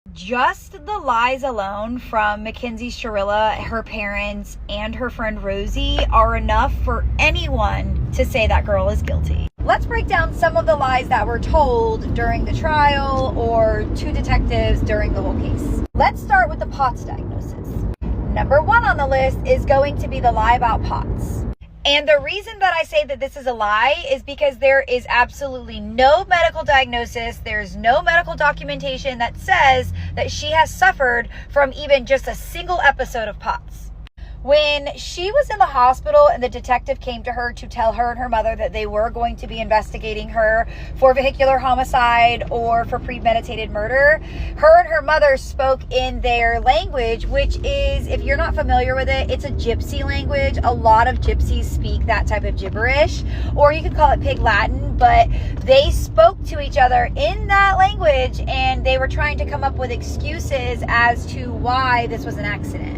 Just the lies alone from Mackenzie Shirilla, her parents, and her friend Rosie are enough for anyone to say that girl is guilty. Let's break down some of the lies that were told during the trial or to detectives during the whole case. Let's start with the POTS diagnosis. Number one on the list is going to be the lie about POTS. And the reason that I say that this is a lie is because there is absolutely no medical diagnosis. There's no medical documentation that says that she has suffered from even just a single episode of POTS. When she was in the hospital and the detective came to her to tell her and her mother that they were going to be investigating her for vehicular homicide or for premeditated murder, her and her mother spoke in their language, which is, if you're not familiar with it, it's a gypsy language. A lot of gypsies speak that type of gibberish, or you could call it Pig Latin, but they spoke to each other in that language and they were trying to come up with excuses as to why this was an accident.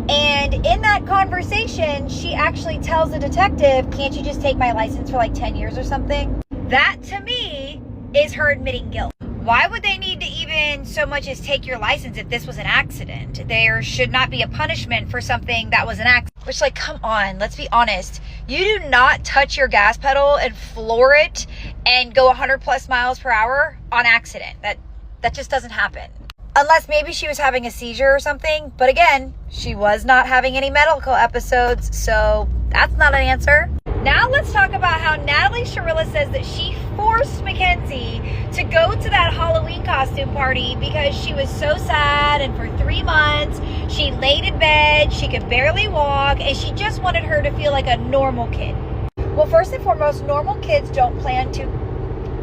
And in that conversation, she actually tells the detective, can't you just take my license for like 10 years or something? That, to me, is her admitting guilt. Why would they need to even so much as take your license if this was an accident? There should not be a punishment for something that was an accident. Which, like, come on, let's be honest. You do not touch your gas pedal and floor it and go 100 plus miles per hour on accident. That just doesn't happen. Unless maybe she was having a seizure or something. But again, she was not having any medical episodes, so that's not an answer. Now let's talk about how Natalie Shirilla says that she forced Mackenzie to go to that Halloween costume party because she was so sad, and for 3 months she laid in bed, she could barely walk, and she just wanted her to feel like a normal kid. Well, first and foremost, normal kids don't plan to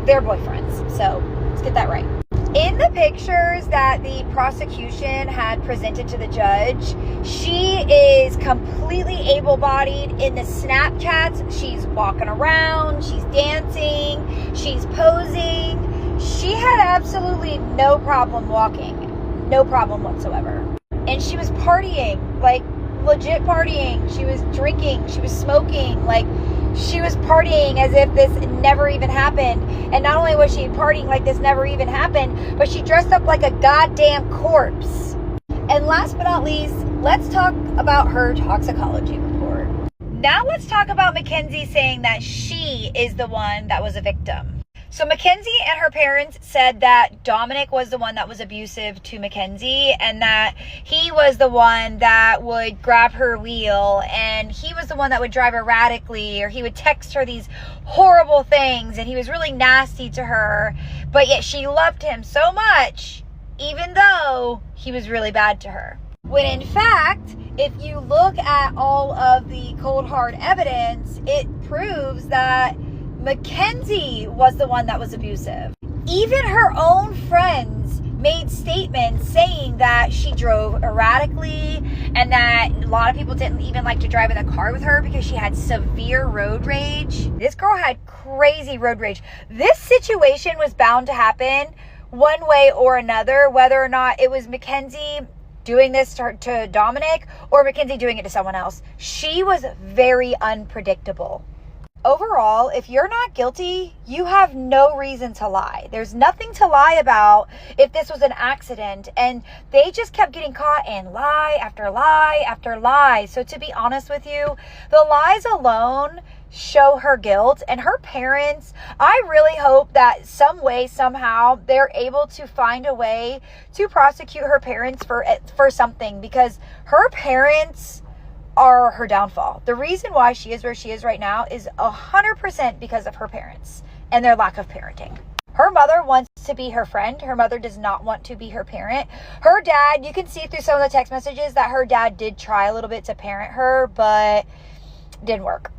their boyfriends, so let's get that right. In the pictures that the prosecution had presented to the judge, she is completely able-bodied. In the Snapchats, she's walking around, she's dancing, she's posing. She had absolutely no problem walking, no problem whatsoever. And she was partying, like legit partying. She was drinking, she was smoking, like she was partying as if this never even happened. And not only was she partying like this never even happened, but she dressed up like a goddamn corpse. And last but not least, let's talk about her toxicology report. Now let's talk about Mackenzie saying that she is the one that was a victim. So Mackenzie and her parents said that Dominic was the one that was abusive to Mackenzie, and that he was the one that would grab her wheel, and he was the one that would drive erratically, or he would text her these horrible things, and he was really nasty to her, but yet she loved him so much, even though he was really bad to her. When in fact, if you look at all of the cold hard evidence, it proves that Mackenzie was the one that was abusive. Even her own friends made statements saying that she drove erratically and that a lot of people didn't even like to drive in the car with her because she had severe road rage. This girl had crazy road rage. This situation was bound to happen one way or another, whether or not it was Mackenzie doing this to Dominic or Mackenzie doing it to someone else. She was very unpredictable. Overall, if you're not guilty, you have no reason to lie. There's nothing to lie about if this was an accident. And they just kept getting caught in lie after lie after lie. So to be honest with you, the lies alone show her guilt. And her parents, I really hope that some way, somehow, they're able to find a way to prosecute her parents for something, because her parents are her downfall. The reason why she is where she is right now is 100% because of her parents and their lack of parenting. Her mother wants to be her friend. Her mother does not want to be her parent. Her dad, you can see through some of the text messages that her dad did try a little bit to parent her, but didn't work.